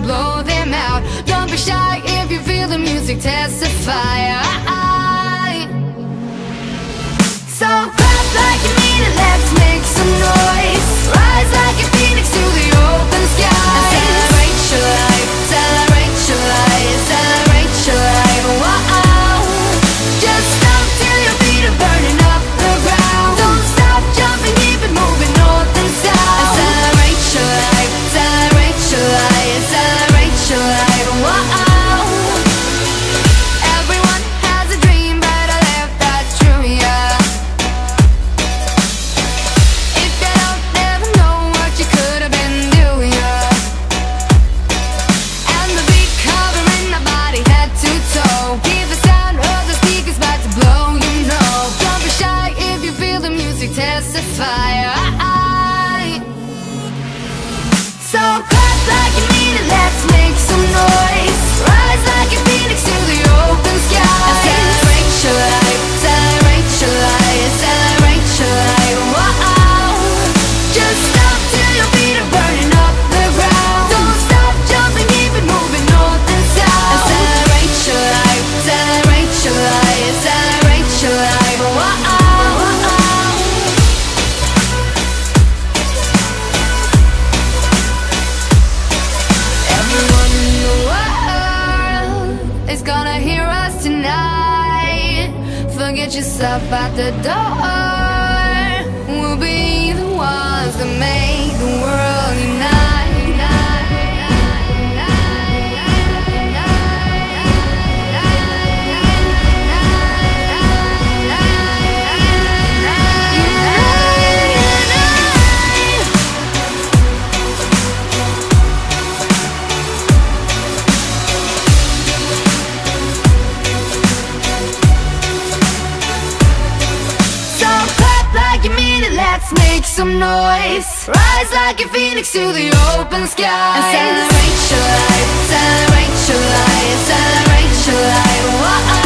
blow them out. Don't be shy if you feel the music, testify. So clap like you mean it, let's make some noise. Rise like a phoenix to the open sky. And celebrate your life, celebrate your life, celebrate your life. Wow. Just stop till your feet are burning up the ground. Don't stop jumping, keep it moving north and south. And celebrate your life, celebrate your life, celebrate your life. Wow. Everyone has a dream, better live that dream, yeah. If you don't never know what you could have been doing, yeah. And the beat covering my body head to toe. Hear the sound of the speakers about to blow, you know. Don't be shy if you feel the music, testify. So clap like you mean it, let's make some noise. Rise like a phoenix to the open sky. And celebrate your life, celebrate your life, celebrate your life. Wow. Just stop till your feet are burning up the ground. Don't stop jumping, keep it moving north and south. And celebrate your life, celebrate your life, celebrate your life. Wow. Everyone in the world is gonna hear us tonight. Forget yourself at the door. We'll be the ones that make the world unite. So clap like you mean it, let's make some noise. Rise like a phoenix to the open sky. And celebrate your life, celebrate your life, celebrate your life. Whoa.